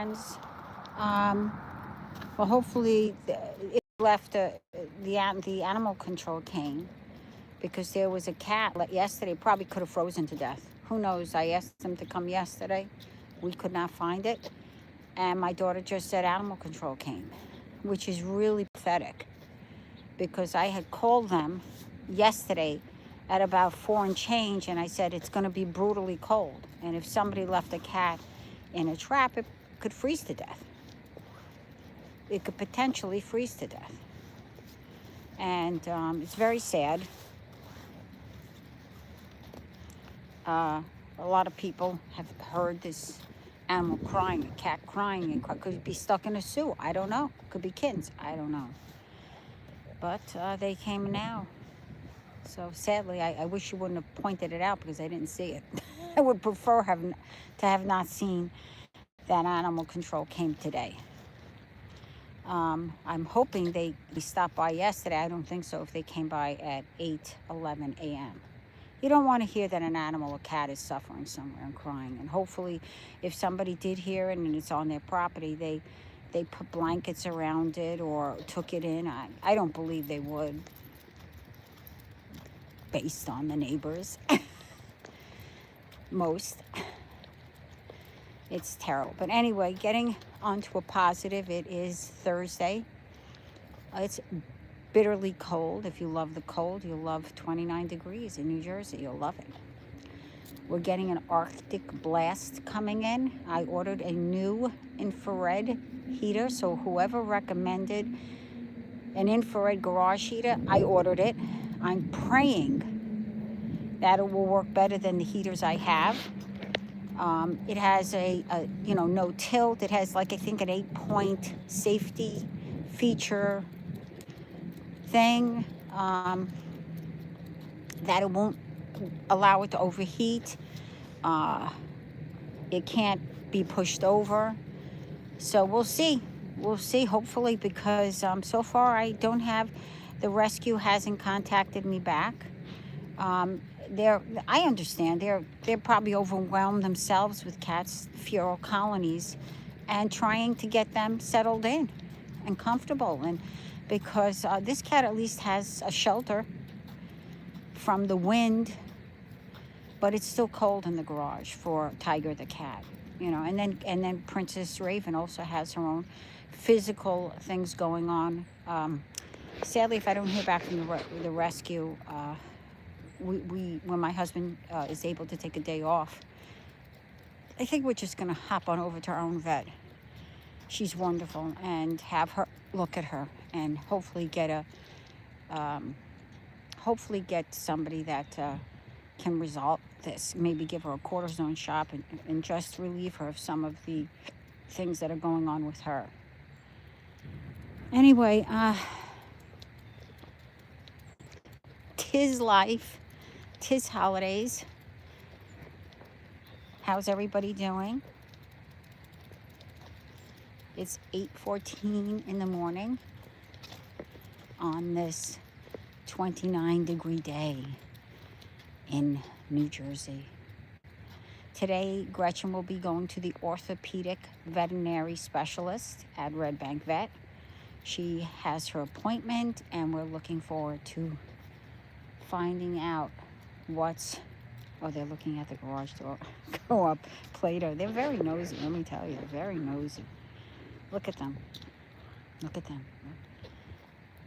friends. Um, well, hopefully it left the animal control came because there was a cat yesterday. Probably could have frozen to death. Who knows? I asked them to come yesterday. We could not find it. And my daughter just said animal control came, which is really pathetic because I had called them yesterday at about 4 and change, and I said it's going to be brutally cold. And if somebody left a cat in a trap, it could freeze to death. It could potentially freeze to death. And it's very sad. A lot of people have heard this animal crying, a cat crying, and could be stuck in a sewer. I don't know. Could be kittens. I don't know. But they came now. So sadly, I wish you wouldn't have pointed it out because I didn't see it. I would prefer to have not seen that animal control came today. I'm hoping they stopped by yesterday. I don't think so if they came by at 8:11 a.m. You don't want to hear that an animal, a cat, is suffering somewhere and crying. And hopefully, if somebody did hear it and it's on their property, they put blankets around it or took it in. I don't believe they would, based on the neighbors. Most. It's terrible. But anyway, getting onto a positive, it is Thursday. It's bitterly cold. If you love the cold, you'll love 29 degrees in New Jersey. You'll love it. We're getting an Arctic blast coming in. I ordered a new infrared heater. So whoever recommended an infrared garage heater, I ordered it. I'm praying that it will work better than the heaters I have. It has a no tilt. It has I think an 8-point safety feature thing that it won't allow it to overheat. It can't be pushed over. So we'll see. We'll see, hopefully, because so far I don't have, the rescue hasn't contacted me back. I understand they're probably overwhelmed themselves with cats, feral colonies, and trying to get them settled in and comfortable. And because this cat at least has a shelter from the wind, but it's still cold in the garage for Tiger the cat, And then Princess Raven also has her own physical things going on. Sadly, if I don't hear back from the rescue. We when my husband is able to take a day off, I think we're just going to hop on over to our own vet. She's wonderful, and have her look at her and hopefully get somebody that can resolve this. Maybe give her a cortisone shot and just relieve her of some of the things that are going on with her. Anyway, 'tis life. 'Tis holidays. How's everybody doing? It's 8:14 in the morning on this 29-degree day in New Jersey. Today, Gretchen will be going to the orthopedic veterinary specialist at Red Bank Vet. She has her appointment, and we're looking forward to finding out they're looking at the garage door. Go up, Play-Doh. They're very nosy, let me tell you. They're very nosy. Look at them. Look at them.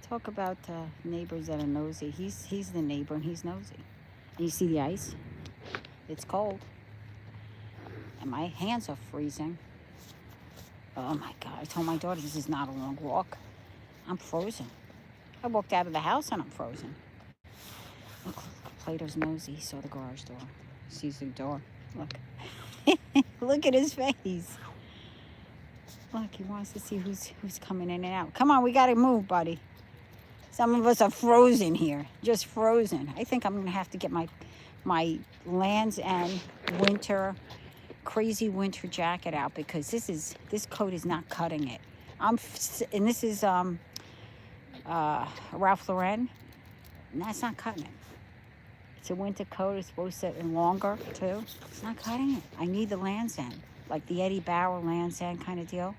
Talk about neighbors that are nosy. He's the neighbor, and he's nosy. And you see the ice? It's cold. And my hands are freezing. Oh, my God. I told my daughter this is not a long walk. I'm frozen. I walked out of the house, and I'm frozen. Look, Play-Doh's nosy. He saw the garage door. Sees the door. Look. Look at his face. Look, he wants to see who's coming in and out. Come on, we got to move, buddy. Some of us are frozen here. Just frozen. I think I'm going to have to get my Lands' End crazy winter jacket out because this coat is not cutting it. And this is Ralph Lauren. And that's not cutting it. It's a winter coat. It's supposed to be longer, too. It's not cutting it. I need the Lands' End. like the Eddie Bauer Land's End kind of deal,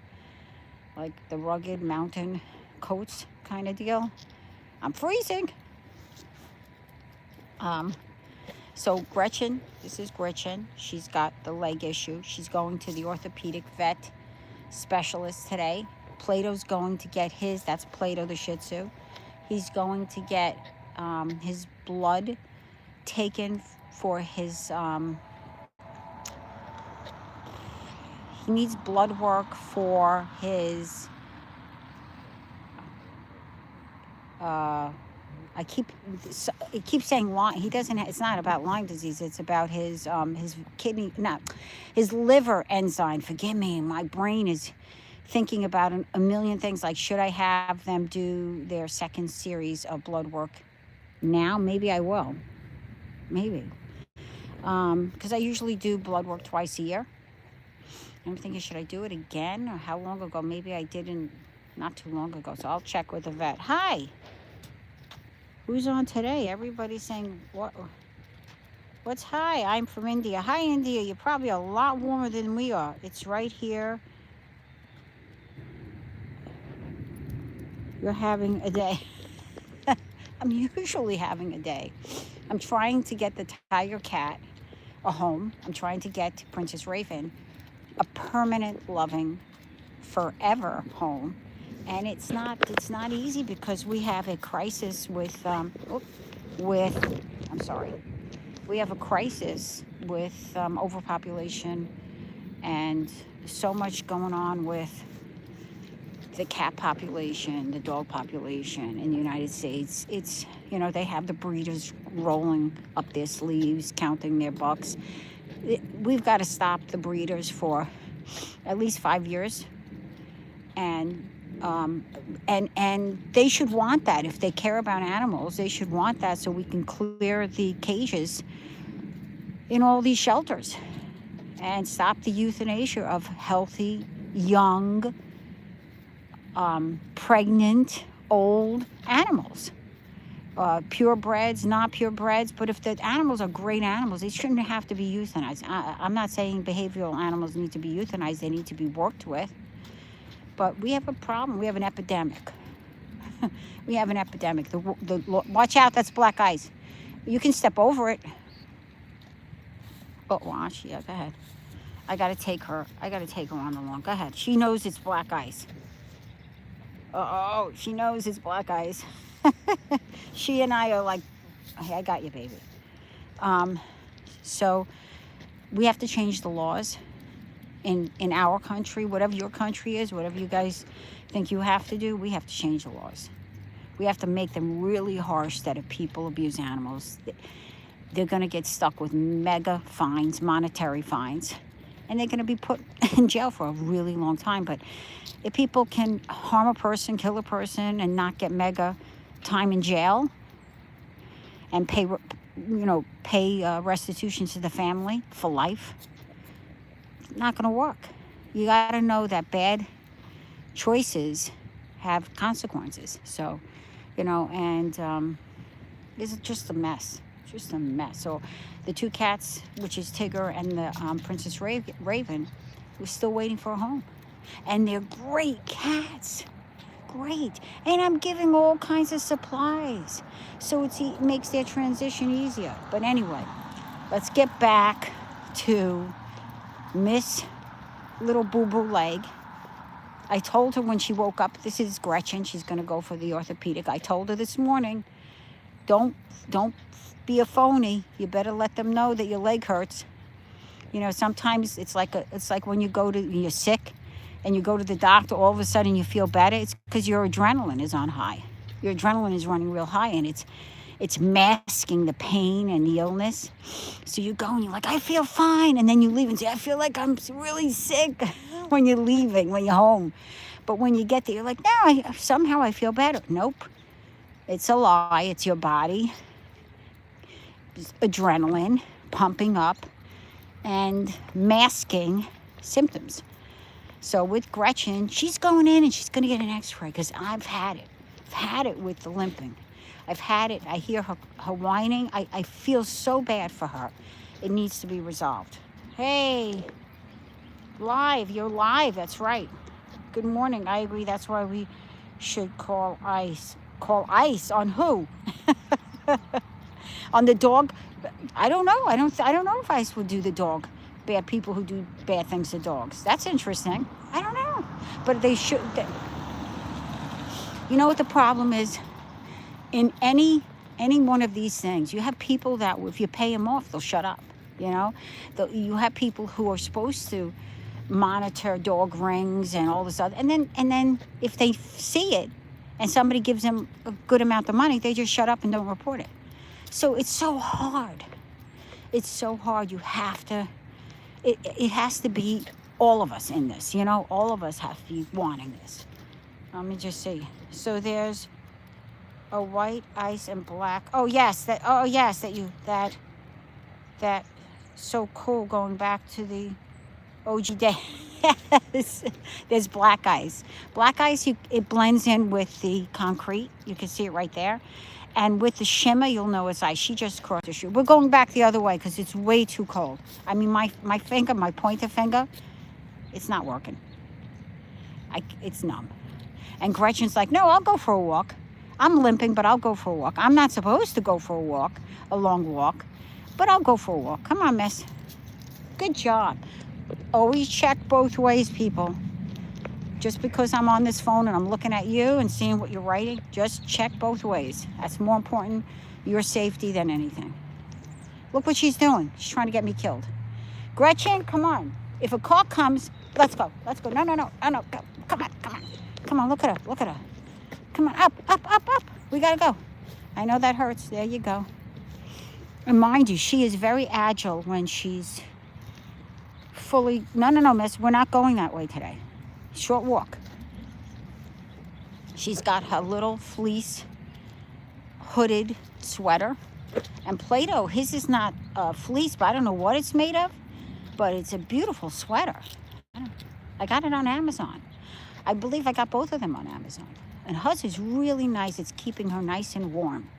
like the rugged mountain coats kind of deal. I'm freezing. Um, so Gretchen, this is Gretchen. She's got the leg issue. She's going to the orthopedic vet specialist today. Plato's going to get his. That's Plato the Shih Tzu. He's going to get his blood taken for his. He needs blood work for his. I keep it keeps saying Lyme. He doesn't. It's not about Lyme disease. It's about his kidney, not his liver enzyme. Forgive me. My brain is thinking about a million things. Like, should I have them do their second series of blood work now? Maybe I will. Maybe because I usually do blood work twice a year. I'm thinking, should I do it again? Or how long ago? Maybe I didn't. Not too long ago. So I'll check with the vet. Hi. Who's on today? Everybody's saying, what? What's hi? I'm from India. Hi, India. You're probably a lot warmer than we are. It's right here. You're having a day. I'm usually having a day. I'm trying to get the tiger cat a home. I'm trying to get Princess Raven a permanent, loving, forever home. And it's not easy because we have a crisis with we have a crisis with overpopulation, and so much going on with the cat population, the dog population in the United States. It's, they have the breeders rolling up their sleeves, counting their bucks. We've got to stop the breeders for at least 5 years, and they should want that. If they care about animals, they should want that, so we can clear the cages in all these shelters and stop the euthanasia of healthy, young, pregnant, old animals. Purebreds, not purebreds, but if the animals are great animals, they shouldn't have to be euthanized. I'm not saying behavioral animals need to be euthanized. They need to be worked with. But we have a problem. We have an epidemic. We have an epidemic. Watch out, that's black ice. You can step over it. Oh, watch. Yeah, go ahead. I got to take her on the lawn. Go ahead. She knows it's black ice. Oh, she knows it's black ice. She and I are like, hey, I got you, baby. So we have to change the laws in our country. Whatever your country is, whatever you guys think you have to do, we have to change the laws. We have to make them really harsh that if people abuse animals, they're going to get stuck with mega fines, monetary fines, and they're going to be put in jail for a really long time. But if people can harm a person, kill a person, and not get mega time in jail and pay restitution to the family for life, not going to work. You got to know that bad choices have consequences. So, and it's just a mess. Just a mess. So the two cats, which is Tigger and the Princess Raven, we're still waiting for a home. And they're great cats. Great. And I'm giving all kinds of supplies. So it makes their transition easier. But anyway, let's get back to Miss Little Boo-Boo Leg. I told her when she woke up, this is Gretchen, she's going to go for the orthopedic. I told her this morning, don't be a phony. You better let them know that your leg hurts. Sometimes it's like when you're sick and you go to the doctor, all of a sudden you feel better. It's because your adrenaline is on high. Your adrenaline is running real high, and it's masking the pain and the illness. So you go and you're like, I feel fine. And then you leave and say, I feel like I'm really sick when you're leaving, when you're home. But when you get there, you're like, no, somehow I feel better. Nope. It's a lie. It's your body. It's adrenaline pumping up and masking symptoms. So with Gretchen, she's going in and she's going to get an x-ray because I've had it. I've had it with the limping. I've had it. I hear her whining. I feel so bad for her. It needs to be resolved. Hey, Live, you're live, that's right. Good morning, I agree, that's why we should call ICE. Call ICE on who? On the dog? I don't know. I don't know if ICE would do the dog. Bad people who do bad things to dogs. That's interesting. I don't know. But they should. You know what the problem is? In any one of these things, you have people that if you pay them off, they'll shut up. You know, you have people who are supposed to monitor dog rings and all this other, and then if they see it and somebody gives them a good amount of money, they just shut up and don't report it. So it's so hard. It's so hard. You have to. It has to be all of us in this. You know, all of us have to be wanting this. Let me just see. So there's a white, ice, and black. Oh yes, that. Oh yes, that. So cool. Going back to the OG day. Yes. There's black ice. Black ice. It blends in with the concrete. You can see it right there. And with the shimmer, you'll know it's ice. She just crossed the street. We're going back the other way because it's way too cold. I mean, my finger, my pointer finger, it's not working. It's numb. And Gretchen's like, no, I'll go for a walk. I'm limping, but I'll go for a walk. I'm not supposed to go for a walk, a long walk, but I'll go for a walk. Come on, miss. Good job. Always check both ways, people. Just because I'm on this phone and I'm looking at you and seeing what you're writing, just check both ways. That's more important, your safety, than anything. Look what she's doing. She's trying to get me killed. Gretchen, come on. If a car comes, let's go. Let's go. No. Go. Come on, look at her. Come on, up. We gotta go. I know that hurts. There you go. And mind you, she is very agile when she's fully, no, miss, we're not going that way today. Short walk. She's got her little fleece hooded sweater. And Play-Doh, his is not fleece, but I don't know what it's made of. But it's a beautiful sweater. I got it on Amazon. I believe I got both of them on Amazon. And hers is really nice. It's keeping her nice and warm.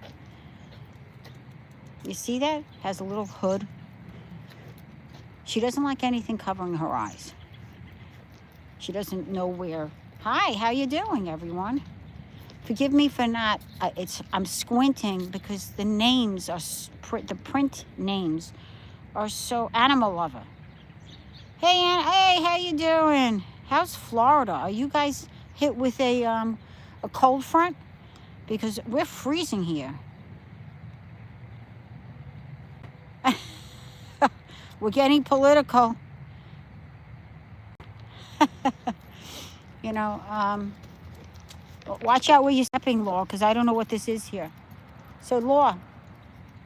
You see that? Has a little hood. She doesn't like anything covering her eyes. She doesn't know where. Hi, how you doing, everyone? Forgive me for not. I'm squinting because the names are the print names are so animal lover. Hey, how you doing? How's Florida? Are you guys hit with a cold front? Because we're freezing here. We're getting political. You know, watch out where you're stepping, Laura, because I don't know what this is here. So,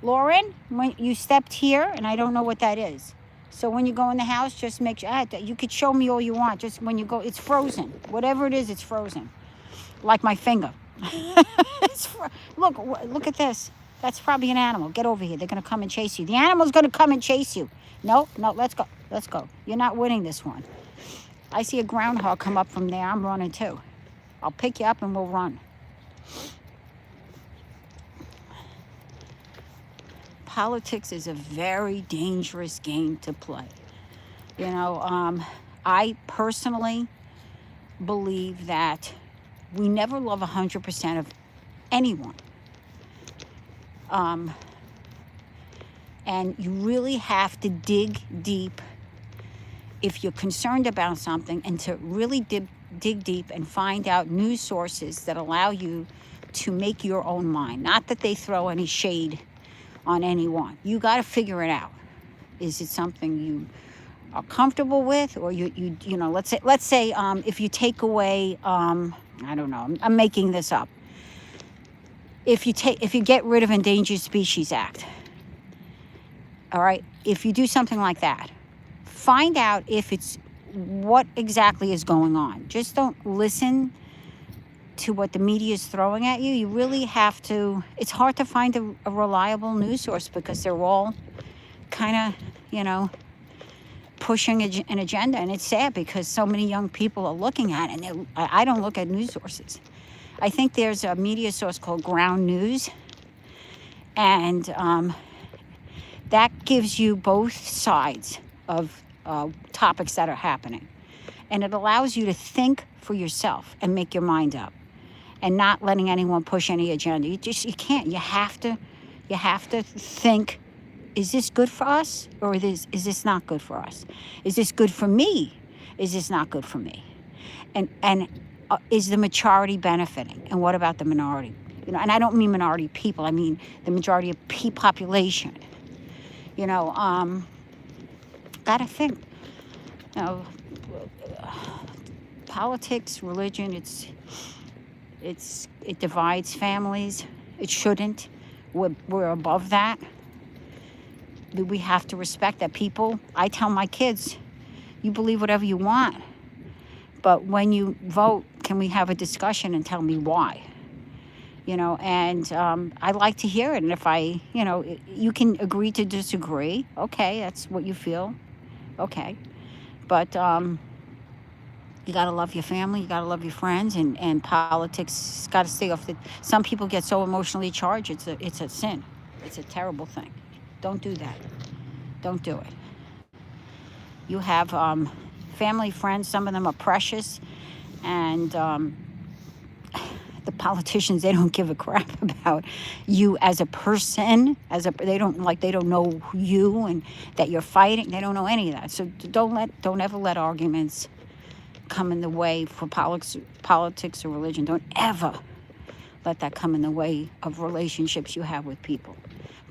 Lauren, when you stepped here, and I don't know what that is. So when you go in the house, just make sure, you could show me all you want. Just when you go, it's frozen. Whatever it is, it's frozen. Like my finger. Look at this. That's probably an animal. Get over here. They're going to come and chase you. The animal's going to come and chase you. No, let's go. You're not winning this one. I see a groundhog come up from there. I'm running too. I'll pick you up and we'll run. Politics is a very dangerous game to play. You know, I personally believe that we never love 100% of anyone. And you really have to dig deep if you're concerned about something, and to really dig deep and find out news sources that allow you to make your own mind. Not that they throw any shade on anyone. You got to figure it out. Is it something you are comfortable with, or you know, let's say if you take away, I don't know, I'm making this up. If you get rid of Endangered Species Act, all right, if you do something like that, find out if it's what exactly is going on. Just don't listen to what the media is throwing at you. You really have to. It's hard to find a reliable news source because they're all kind of, you know, pushing an agenda, and it's sad because so many young people are looking at it. And I don't look at news sources. I think there's a media source called Ground News, and that gives you both sides of topics that are happening. And it allows you to think for yourself and make your mind up, and not letting anyone push any agenda. You can't. You have to think, is this good for us, or is this not good for us? Is this good for me? Is this not good for me? And is the majority benefiting? And what about the minority? And I don't mean minority people. I mean the majority of population. Gotta think. Politics, religion, it divides families. It shouldn't. We're above that. We have to respect that. People, I tell my kids, you believe whatever you want, but when you vote, can we have a discussion and tell me why? And I like to hear it. And if you can agree to disagree. Okay, that's what you feel. Okay. But you got to love your family. You got to love your friends. And politics got to stay off the... Some people get so emotionally charged. It's a sin. It's a terrible thing. Don't do that. Don't do it. You have family, friends. Some of them are precious. And... the politicians, they don't give a crap about you as a person. They don't know you and that you're fighting. They don't know any of that. So don't ever let arguments come in the way for politics or religion. Don't ever let that come in the way of relationships you have with people.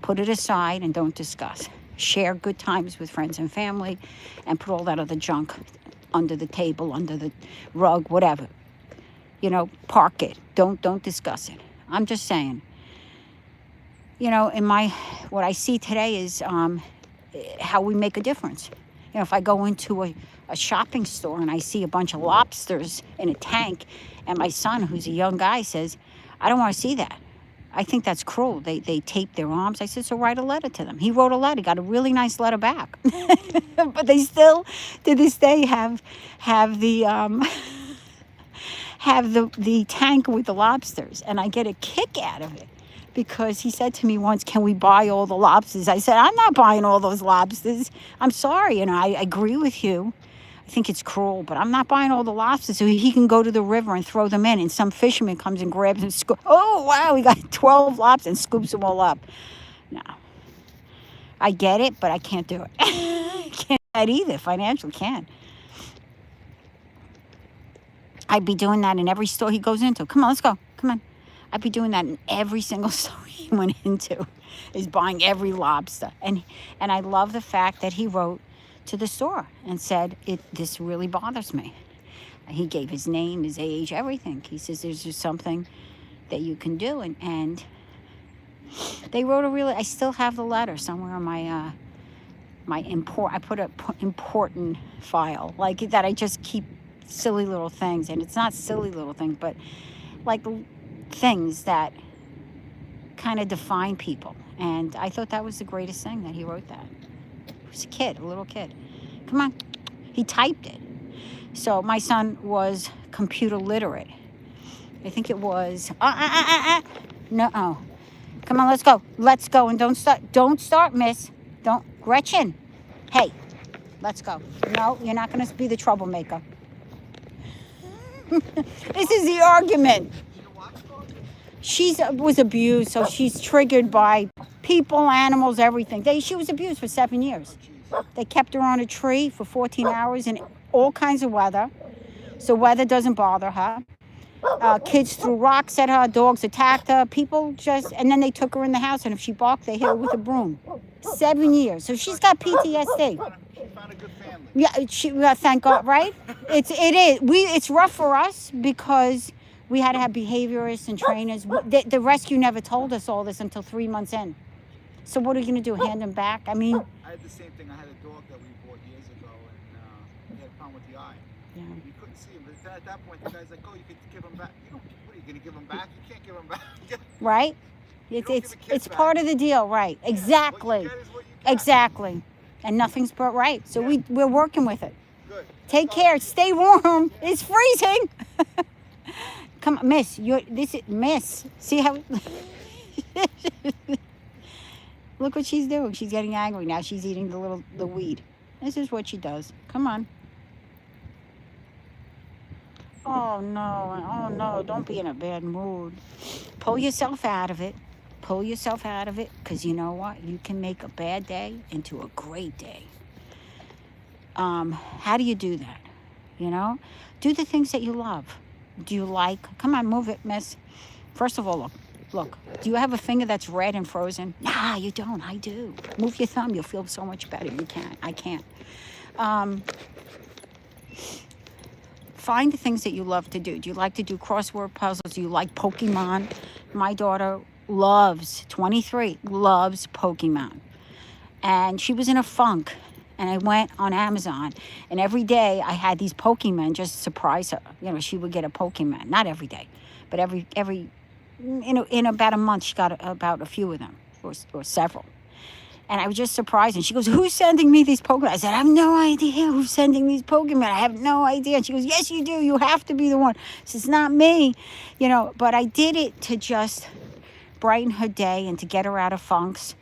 Put it aside and don't discuss. Share good times with friends and family, and put all that other junk under the table, under the rug, whatever. Park it. Don't discuss it. I'm just saying. What I see today is how we make a difference. If I go into a shopping store and I see a bunch of lobsters in a tank, and my son, who's a young guy, says, I don't want to see that. I think that's cruel. They tape their arms. I said, so write a letter to them. He wrote a letter. Got a really nice letter back. But they still, to this day, have the... have the tank with the lobsters, and I get a kick out of it, because he said to me once, can we buy all the lobsters? I said, I'm not buying all those lobsters. I'm sorry, I agree with you. I think it's cruel, but I'm not buying all the lobsters so he can go to the river and throw them in, and some fisherman comes and grabs them. Oh, wow, we got 12 lobsters, and scoops them all up. No. I get it, but I can't do it. I can't do that either. Financially can't. I'd be doing that in every store he goes into. Come on, let's go. Come on. I'd be doing that in every single store he went into, is buying every lobster. And I love the fact that he wrote to the store and said, this really bothers me. He gave his name, his age, everything. He says, there's just something that you can do. And they wrote I still have the letter somewhere on my I put a important file, like that I just keep silly little things. And it's not silly little things, but like things that kind of define people. And I thought that was the greatest thing, that he wrote that. He was a little kid. Come on. He typed it. So my son was computer literate. I think it was, no. Come on, let's go. Let's go. And don't start, miss. Gretchen. Hey, let's go. No, you're not going to be the troublemaker. This is the argument. She was abused, so she's triggered by people, animals, everything. She was abused for 7 years. They kept her on a tree for 14 hours in all kinds of weather, so weather doesn't bother her. Kids threw rocks at her, dogs attacked her, and then they took her in the house, and if she barked, they hit her with a broom. 7 years. So she's got PTSD. She found a good family. Yeah, thank God, right? It is. It's rough for us because we had to have behaviorists and trainers. The rescue never told us all this until 3 months in. So what are you going to do, hand them back? I mean... I had the same thing. I had a dog that we bought years ago, and he had a problem with the eye. Yeah. We couldn't see him. But at that point, the guy's like, oh, you could give him back. What are you going to give him back? You can't give him back. Right? It's part of the deal, right? Exactly. Exactly. And nothing's but right. So we're working with it. Good. Take care. Stay warm. It's freezing. Come on, miss. Miss. See how... Look what she's doing. She's getting angry now. She's eating the weed. This is what she does. Come on. Oh no, oh no, don't be in a bad mood. Pull yourself out of it. Pull yourself out of it, because you know what? You can make a bad day into a great day. How do you do that? You know? Do the things that you love. Do you like, come on, move it, miss. First of all, look. Do you have a finger that's red and frozen? Nah, you don't. I do. Move your thumb. You'll feel so much better. You can't. I can't. Find the things that you love to do. Do you like to do crossword puzzles? Do you like Pokemon? My daughter loves, 23, loves Pokemon. And she was in a funk. And I went on Amazon. And every day I had these Pokemon just to surprise her. You know, she would get a Pokemon. Not every day. But in about a month, she got about a few of them. Or several. And I was just surprised. And she goes, who's sending me these Pokemon? I said, I have no idea who's sending these Pokemon. I have no idea. And she goes, yes, you do. You have to be the one. She says, not me. You know, but I did it to just brighten her day and to get her out of funks.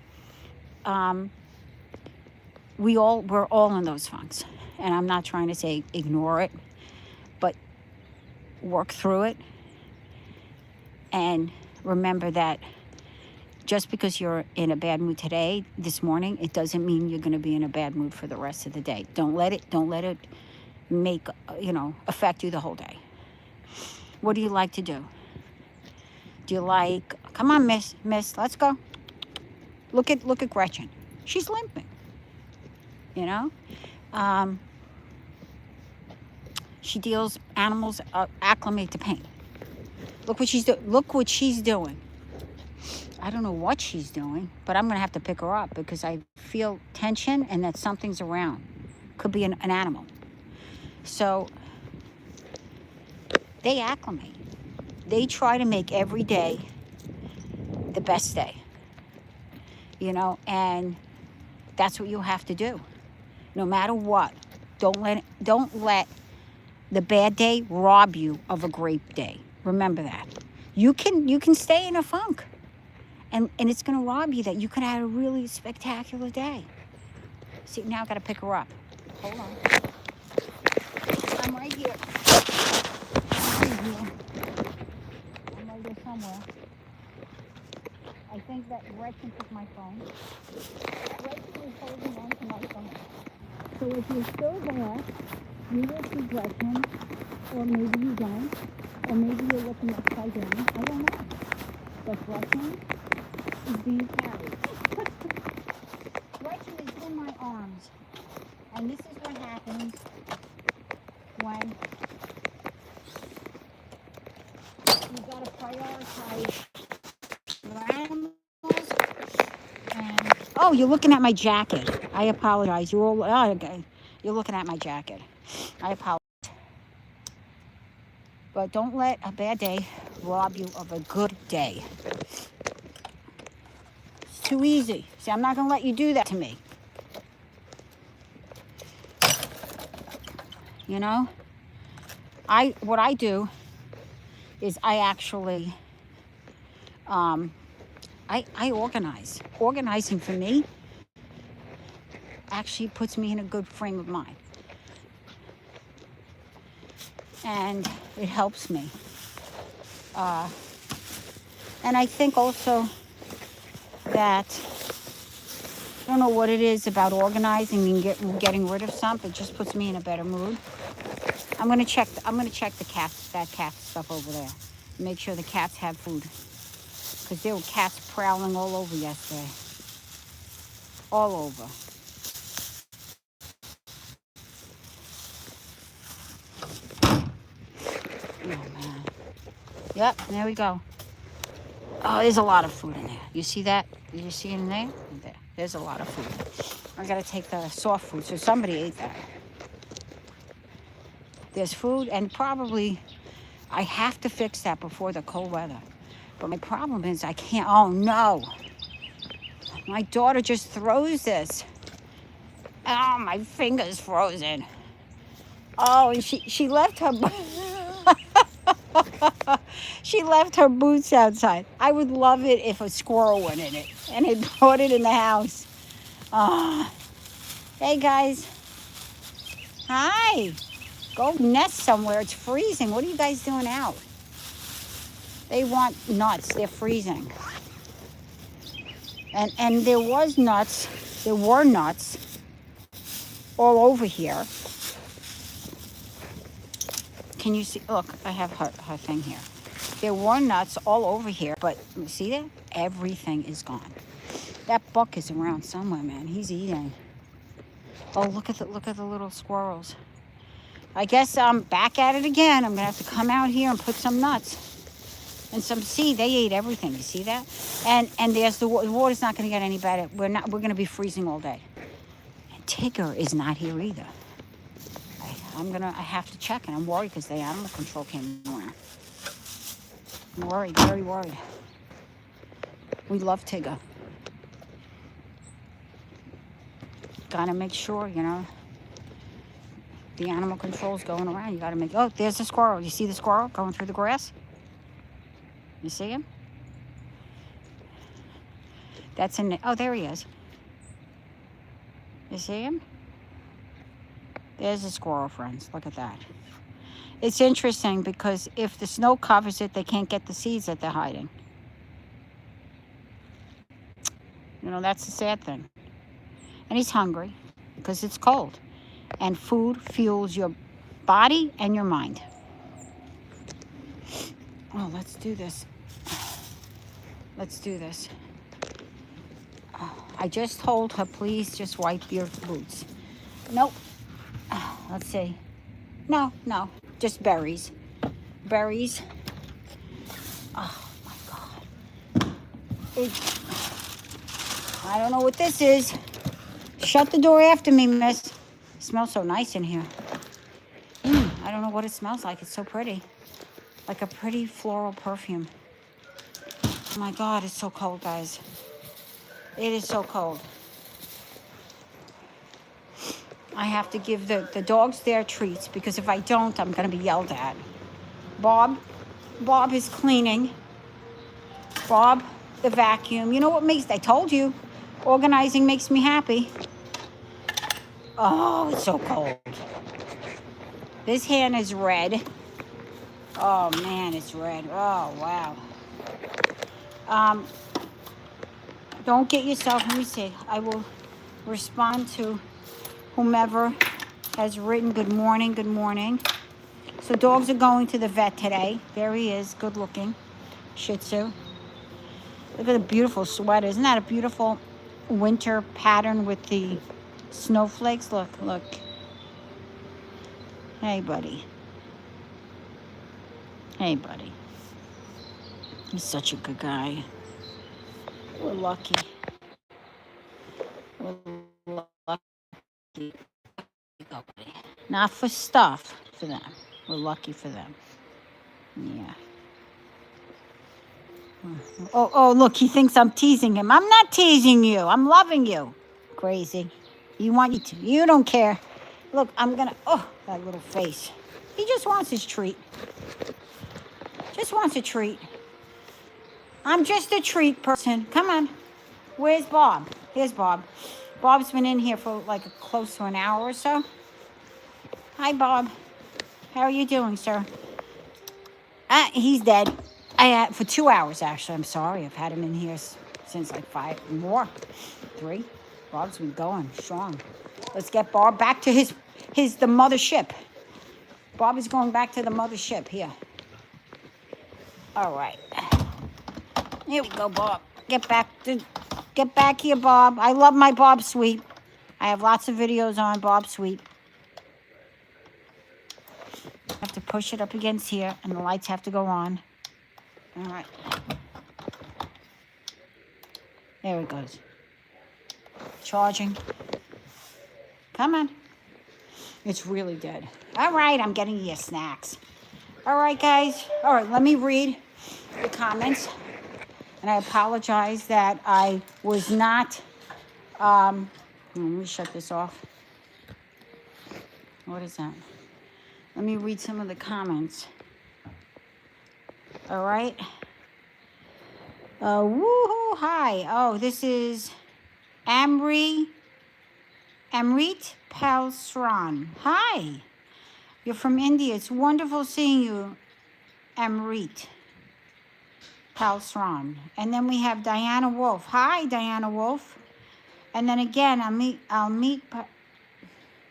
We're all in those funks. And I'm not trying to say ignore it, but work through it. And remember that just because you're in a bad mood today, this morning, it doesn't mean you're going to be in a bad mood for the rest of the day. Don't let it make, affect you the whole day. What do you like to do? Do you like, come on, miss, let's go. Look at Gretchen. She's limping, you know? She deals, animals acclimate to pain. Look what she's doing. I don't know what she's doing, but I'm going to have to pick her up because I feel tension and that something's around. Could be an animal. So they acclimate. They try to make every day the best day, you know, and that's what you have to do. No matter what, don't let the bad day rob you of a great day. Remember that. You can stay in a funk. And it's going to rob you that you could have had a really spectacular day. See, now I've got to pick her up. Hold on. I'm right here. I'm right here somewhere. I think that Gretchen took my phone. Gretchen is holding on to my phone. So if you're still there, you will see Gretchen, or maybe you don't, or maybe you're looking upside down. I don't know. But Gretchen is being carried. Gretchen is in my arms. And this is what happens when you got to prioritize your animals. And, oh, you're looking at my jacket. I apologize. Okay. You're looking at my jacket. I apologize. But don't let a bad day rob you of a good day. Too easy. See, I'm not going to let you do that to me. You know? What I do is I actually, I organize. Organizing for me actually puts me in a good frame of mind. And it helps me. And I think also that I don't know what it is about organizing and getting rid of something. It just puts me in a better mood. I'm gonna check the cats, that cat stuff over there. Make sure the cats have food, because there were cats prowling all over yesterday. All over. Oh man. Yep, there we go. Oh, there's a lot of food in there. You see that? Did you see it in there? There's a lot of food. I gotta take the soft food, so somebody ate that. There's food, and probably I have to fix that before the cold weather. But my problem is I can't. Oh no! My daughter just throws this. Oh, my finger's frozen. Oh, and she left her. She left her boots outside. I would love it if a squirrel went in it and it brought it in the house. Hey guys, Hi. Go nest somewhere. It's freezing. What are you guys doing out? They want nuts. They're freezing. And there were nuts all over here. Can you see? Look, I have her thing here. There were nuts all over here, but you see that? Everything is gone. That buck is around somewhere, man. He's eating. Oh, look at the little squirrels. I guess I'm back at it again. I'm gonna have to come out here and put some nuts and some seed. They ate everything. You see that? And there's the water's not gonna get any better. We're gonna be freezing all day. And Tigger is not here either. I have to check, and I'm worried because the animal control came around. I'm worried, very worried. We love Tigger. Gotta make sure, the animal control's going around. You gotta oh, there's the squirrel. You see the squirrel going through the grass? You see him? That's oh, there he is. You see him? There's a squirrel, friends. Look at that. It's interesting because if the snow covers it, they can't get the seeds that they're hiding. That's the sad thing. And he's hungry because it's cold. And food fuels your body and your mind. Oh, let's do this. Let's do this. I just told her, please just wipe your boots. Nope. Let's see. No, just berries. Berries. Oh my God. I don't know what this is. Shut the door after me, miss. It smells so nice in here. I don't know what it smells like. It's so pretty. Like a pretty floral perfume. Oh my God, it's so cold, guys. It is so cold. I have to give the dogs their treats because if I don't, I'm going to be yelled at. Bob is cleaning. Bob, the vacuum. You know what I told you, organizing makes me happy. Oh, it's so cold. This hand is red. Oh man, it's red. Oh, wow. Don't get yourself, let me see. I will respond to whomever has written good morning, good morning. So dogs are going to the vet today. There he is, good looking. Shih Tzu. Look at the beautiful sweater. Isn't that a beautiful winter pattern with the snowflakes? Look. Hey, buddy. He's such a good guy. We're lucky. Not for stuff, for them. We're lucky for them. Yeah. Oh, look, he thinks I'm teasing him. I'm not teasing you. I'm loving you. Crazy. You want you to. You don't care. Look, that little face. He just wants his treat. Just wants a treat. I'm just a treat person. Come on. Where's Bob? Here's Bob. Bob's been in here for like close to an hour or so. Hi, Bob. How are you doing, sir? He's dead. For 2 hours, actually. I'm sorry. I've had him in here since like 5 more. 3. Bob's been going strong. Let's get Bob back to the mothership. Bob is going back to the mothership here. All right. Here we go, Bob. Get back here, Bob. I love my Bob Sweep. I have lots of videos on Bob Sweep. I have to push it up against here, and the lights have to go on. All right. There it goes. Charging. Come on. It's really dead. All right, I'm getting your snacks. All right, guys. All right, let me read the comments. And I apologize that I was not... let me shut this off. What is that? Let me read some of the comments. All right. Woohoo! Hi. Oh, this is Amri Amrit Palsran. Hi. You're from India. It's wonderful seeing you, Amrit Palsran. And then we have Diana Wolf. Hi, Diana Wolf. And then again, Amit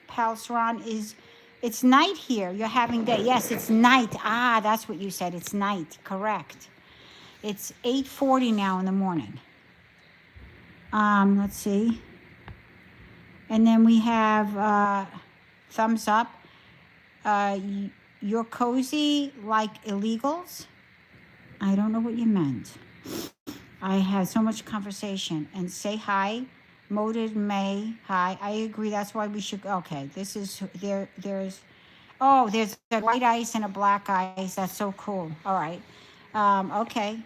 Palsran is, it's night here. You're having day. Yes, it's night. Ah, that's what you said. It's night. Correct. It's 8:40 now in the morning. Let's see. And then we have thumbs up. You're cozy like illegals. I don't know what you meant. I had so much conversation. And say hi. Moated May. Hi. I agree. That's why we should. Okay. This is there. There's a white ice and a black ice. That's so cool. All right. Okay.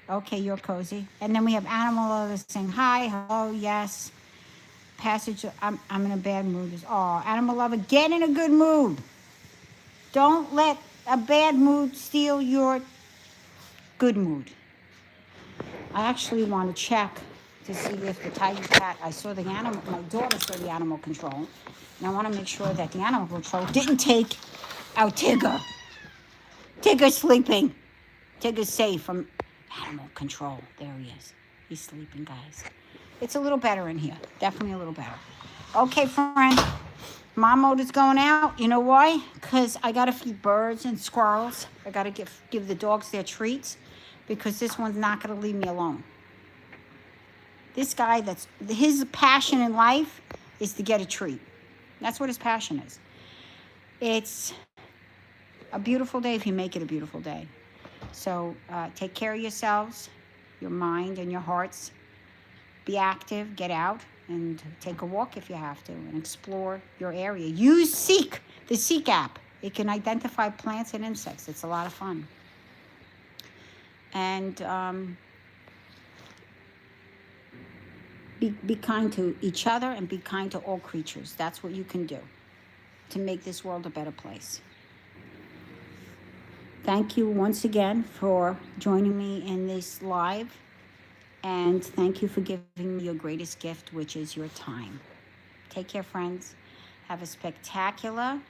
Okay. You're cozy. And then we have animal lovers saying hi. Hello. Yes. Passage. I'm in a bad mood. Animal lover. Get in a good mood. Don't let a bad mood steal your good mood. I actually want to check to see if the tiger cat, I saw the animal, my daughter saw the animal control, and I want to make sure that the animal control didn't take out Tigger. Tigger's sleeping. Tigger's safe from animal control. There he is. He's sleeping, guys. It's a little better in here. Definitely a little better. Okay, friend. Mom mode is going out. You know why? Because I got to feed birds and squirrels. I got to give the dogs their treats because this one's not going to leave me alone. This guy, his passion in life is to get a treat. That's what his passion is. It's a beautiful day if you make it a beautiful day. So take care of yourselves, your mind and your hearts. Be active, get out, and take a walk if you have to, and explore your area. Use Seek, the Seek app. It can identify plants and insects. It's a lot of fun. And be kind to each other and be kind to all creatures. That's what you can do to make this world a better place. Thank you once again for joining me in this live. And thank you for giving me your greatest gift, which is your time. Take care, friends. Have a spectacular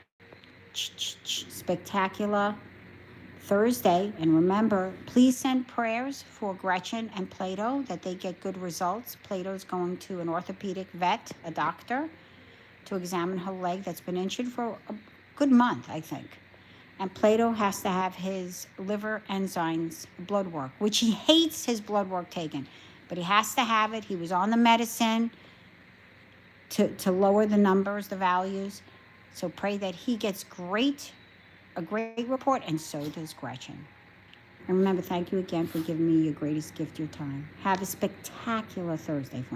Thursday. And remember, please send prayers for Gretchen and Plato that they get good results. Plato's going to an orthopedic vet, a doctor, to examine her leg that's been injured for a good month, I think. And Plato has to have his liver enzymes blood work, which he hates his blood work taken. But he has to have it. He was on the medicine to lower the numbers, the values. So pray that he gets a great report, and so does Gretchen. And remember, thank you again for giving me your greatest gift, your time. Have a spectacular Thursday, friends.